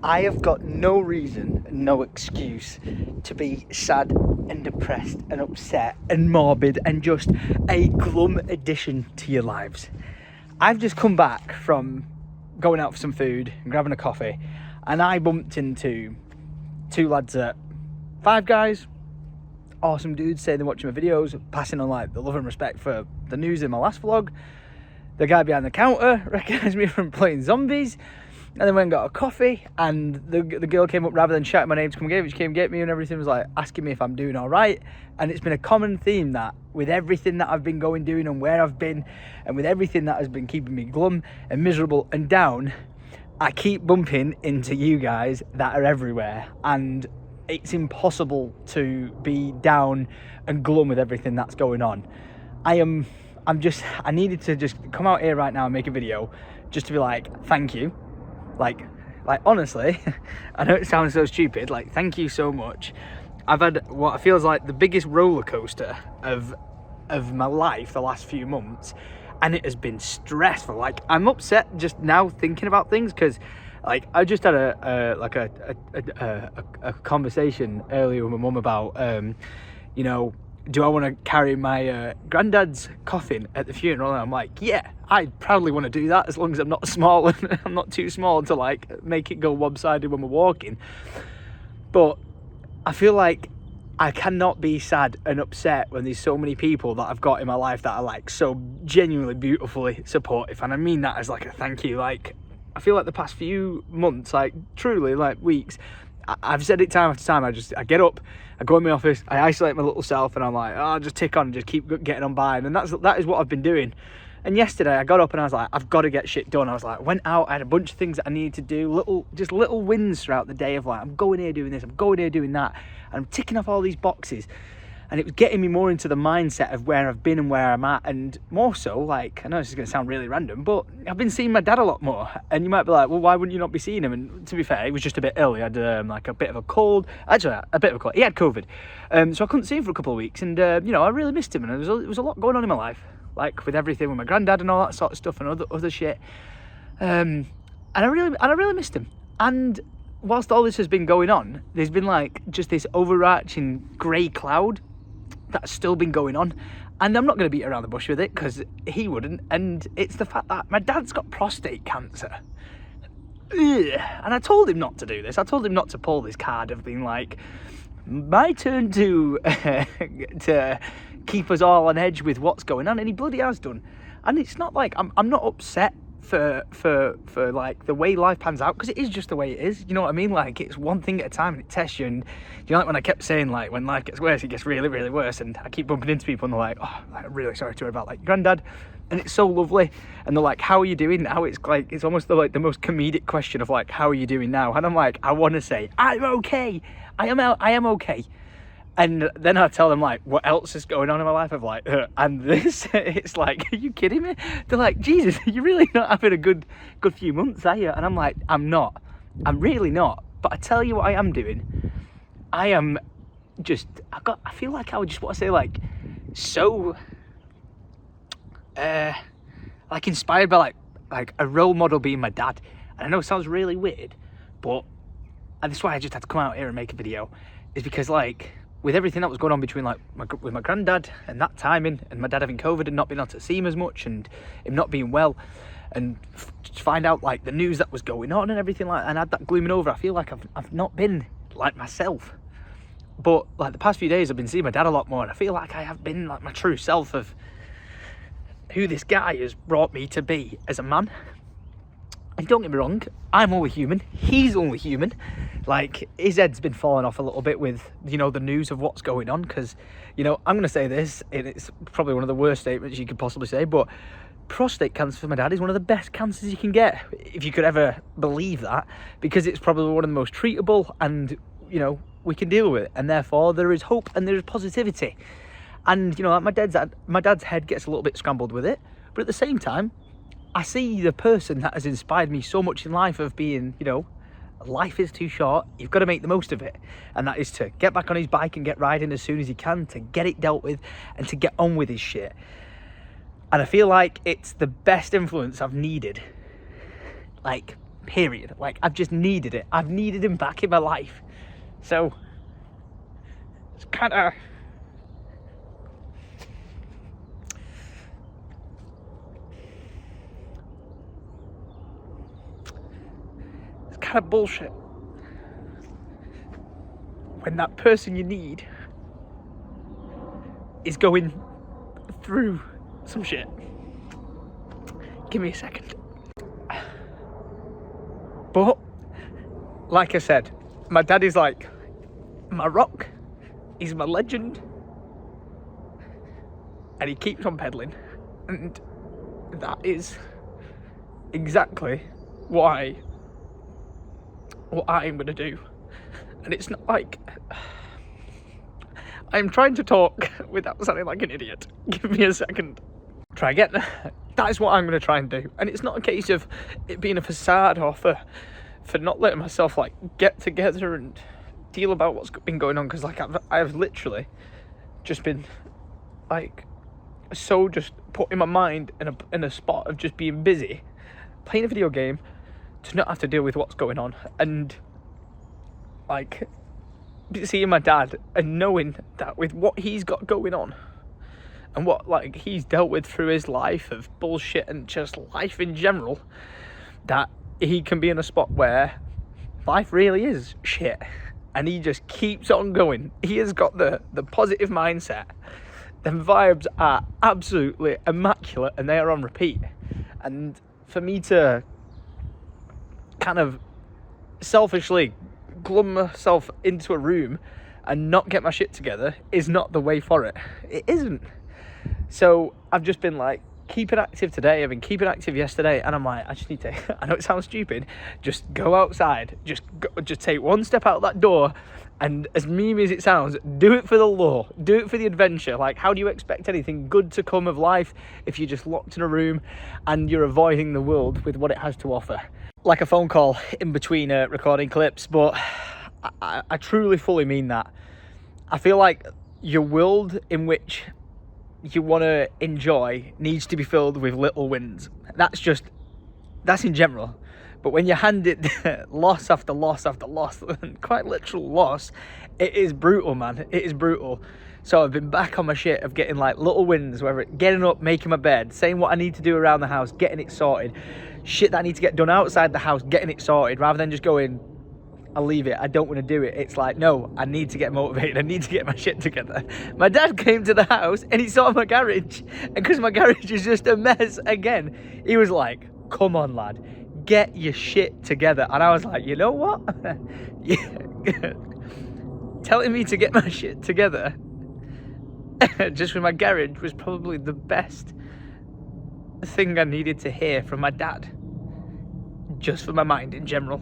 I have got no reason, no excuse to be sad and depressed and upset and morbid and just a glum addition to your lives. I've just come back from going out for some food and grabbing a coffee, and I bumped into two lads at Five Guys. Awesome dudes, saying they're watching my videos, passing on like the love and respect for the news in my last vlog. The guy behind the counter recognised me from playing zombies. And then went and got a coffee, and the girl came up, rather than shouting my name to come get me, she came and get me and everything, was like asking me if I'm doing all right. And it's been a common theme that with everything that I've been doing and where I've been, and with everything that has been keeping me glum and miserable and down, I keep bumping into you guys that are everywhere, and it's impossible to be down and glum with everything that's going on. I needed to just come out here right now and make a video just to be like, thank you. Like honestly, I know it sounds so stupid, like thank you so much. I've had what feels like the biggest roller coaster of my life the last few months, and it has been stressful. Like, I'm upset just now thinking about things, because like I just had a conversation earlier with my mum about you know, do I want to carry my granddad's coffin at the funeral? And I'm like, yeah, I proudly want to do that, as long as I'm not small and I'm not too small to like make it go one-sided when we're walking. But I feel like I cannot be sad and upset when there's so many people that I've got in my life that are like so genuinely beautifully supportive, and I mean that as like a thank you. Like, I feel like the past few months, like truly like weeks, I've said it time after time, I get up, I go in my office, I isolate my little self, and I'm like, oh, I'll just tick on and just keep getting on by. And that is what I've been doing. And yesterday I got up and I was like, I've got to get shit done. I was like, went out, I had a bunch of things that I needed to do, little wins throughout the day of like, I'm going here doing this, I'm going here doing that, and I'm ticking off all these boxes. And it was getting me more into the mindset of where I've been and where I'm at, and more so, like, I know this is going to sound really random, but I've been seeing my dad a lot more. And you might be like, well, why wouldn't you not be seeing him? And to be fair, he was just a bit ill. He had like a bit of a cold. Actually, a bit of a cold. He had COVID. So I couldn't see him for a couple of weeks, and you know, I really missed him. And there was a lot going on in my life, like with everything with my granddad and all that sort of stuff and other shit. And I really missed him. And whilst all this has been going on, there's been like just this overarching grey cloud that's still been going on, and I'm not going to beat around the bush with it, because he wouldn't. And it's the fact that my dad's got prostate cancer. Ugh. And I told him not to do this. I told him not to pull this card of being like, my turn to to keep us all on edge with what's going on, and he bloody has done. And it's not like I'm not upset for like the way life pans out, because it is just the way it is, you know what I mean? Like, it's one thing at a time, and it tests you. And you know, like when I kept saying like, when life gets worse, it gets really, really worse, and I keep bumping into people and they're like, oh, like, I'm really sorry to hear about like granddad, and it's so lovely, and they're like, how are you doing now? It's like, it's almost like the most comedic question of like, how are you doing now? And I'm like, I want to say I'm okay, I am okay. And then I tell them like what else is going on in my life of like, and this, it's like, are you kidding me? They're like, Jesus, you're really not having a good few months, are you? And I'm like, I'm really not. But I tell you what I am doing. I am just, I feel like I would just want to say like, so, like inspired by like a role model being my dad. And I know it sounds really weird, but that's why I just had to come out here and make a video, is because like, with everything that was going on between like with my granddad and that timing, and my dad having COVID and not being able to see him as much, and him not being well, and to find out like the news that was going on and everything like that, and I had that glooming over, I feel like I've not been like myself. But like the past few days I've been seeing my dad a lot more, and I feel like I have been like my true self of who this guy has brought me to be as a man. And don't get me wrong, I'm only human, he's only human. Like, his head's been falling off a little bit with, you know, the news of what's going on, because, you know, I'm going to say this, and it's probably one of the worst statements you could possibly say, but prostate cancer for my dad is one of the best cancers you can get, if you could ever believe that, because it's probably one of the most treatable, and, you know, we can deal with it, and therefore there is hope and there is positivity. And, you know, like my dad's head gets a little bit scrambled with it, but at the same time, I see the person that has inspired me so much in life of being, you know, life is too short, you've got to make the most of it. And that is to get back on his bike and get riding as soon as he can, to get it dealt with and to get on with his shit. And I feel like it's the best influence I've needed. Like, period. Like, I've just needed it. I've needed him back in my life. So it's kind of bullshit when that person you need is going through some shit. Give me a second. But like I said, my dad is like my rock. He's my legend, and he keeps on pedaling, and that is exactly what I'm gonna do. And it's not like I'm trying to talk without sounding like an idiot. Give me a second. Try again. That is what I'm gonna try and do. And it's not a case of it being a facade or for not letting myself like get together and deal about what's been going on, because like I've literally just been like so just putting my mind in a spot of just being busy playing a video game to not have to deal with what's going on. And like seeing my dad and knowing that with what he's got going on and what like he's dealt with through his life of bullshit and just life in general, that he can be in a spot where life really is shit and he just keeps on going. He has got the positive mindset. Them vibes are absolutely immaculate and they are on repeat. And for me to kind of selfishly glum myself into a room and not get my shit together is not the way for it. It isn't. So I've just been like keeping active today. I've been keeping active yesterday, and I'm like, I just need to, I know it sounds stupid, just go outside, just take one step out that door, and as memey as it sounds, do it for the lure, do it for the adventure. Like, how do you expect anything good to come of life if you're just locked in a room and you're avoiding the world with what it has to offer? Like a phone call in between recording clips, but I truly fully mean that. I feel like your world in which you want to enjoy needs to be filled with little wins. That's in general. But when you're handed loss after loss after loss, quite literal loss, it is brutal, man. It is brutal. So I've been back on my shit of getting like little wins, whether it's getting up, making my bed, saying what I need to do around the house, getting it sorted, shit that I need to get done outside the house, getting it sorted, rather than just going, I'll leave it, I don't want to do it. It's like, no, I need to get motivated, I need to get my shit together. My dad came to the house and he saw my garage, and because my garage is just a mess again, he was like, come on lad, get your shit together. And I was like, you know what? Telling me to get my shit together just with my garage was probably the best thing I needed to hear from my dad, just for my mind in general.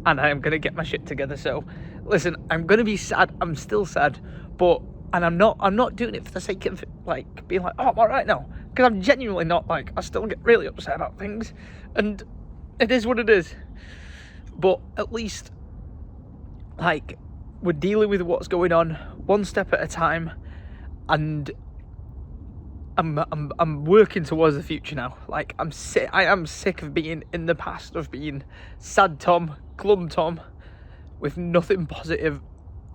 And I am going to get my shit together. So listen, I'm going to be sad. I'm still sad, but, and I'm not doing it for the sake of like being like, oh, I'm all right now, because I'm genuinely not. Like, I still get really upset about things, and it is what it is. But at least like we're dealing with what's going on one step at a time, and I'm working towards the future now. Like, I am sick of being in the past, of being sad Tom, glum Tom, with nothing positive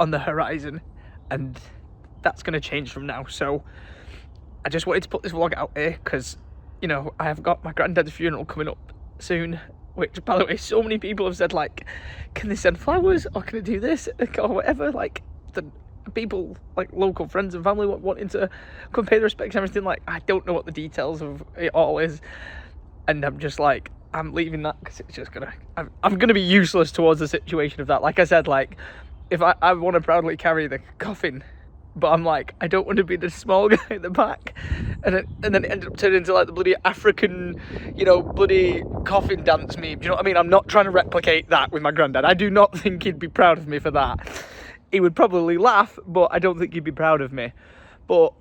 on the horizon, and that's going to change from now. So I just wanted to put this vlog out here because, you know, I have got my granddad's funeral coming up soon, which, by the way, so many people have said, like, can they send flowers, or can I do this, or whatever. Like, the people, like local friends and family, wanting to come pay the respects and everything. Like, I don't know what the details of it all is, and I'm just like, I'm leaving that because it's just gonna, I'm gonna be useless towards the situation of that. Like I said, like, if I want to proudly carry the coffin, but I'm like, I don't want to be the small guy in the back, and then it ended up turning into like the bloody African, you know, bloody coffin dance meme. Do you know what I mean? I'm not trying to replicate that with my granddad. I do not think he'd be proud of me for that. He would probably laugh, but I don't think he'd be proud of me. But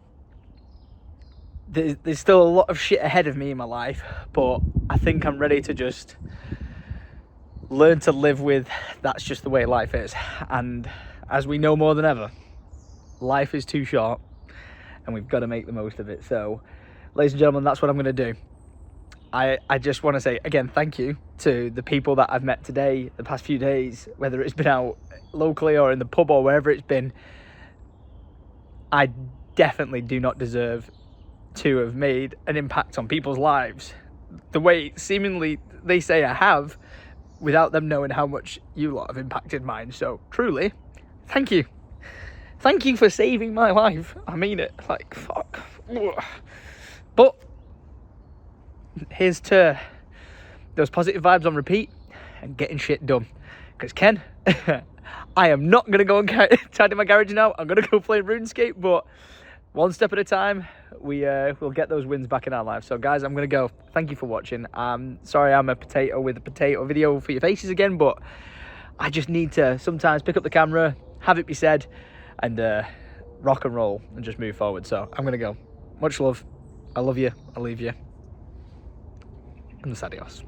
there's still a lot of shit ahead of me in my life, but I think I'm ready to just learn to live with that's just the way life is. And as we know more than ever, life is too short and we've got to make the most of it. So, ladies and gentlemen, that's what I'm going to do. I just want to say again, thank you to the people that I've met today, the past few days, whether it's been out locally or in the pub or wherever it's been. I definitely do not deserve to have made an impact on people's lives the way seemingly they say I have, without them knowing how much you lot have impacted mine. So truly, thank you. Thank you for saving my life. I mean it. Like, fuck. But here's to those positive vibes on repeat and getting shit done. Because Ken, I am not going to go and tidy my garage now. I'm going to go play RuneScape, but one step at a time, we'll get those wins back in our lives. So guys, I'm going to go. Thank you for watching. Sorry I'm a potato with a potato video for your faces again, but I just need to sometimes pick up the camera, have it be said, and rock and roll and just move forward. So I'm going to go. Much love. I love you. I leave you. And adios.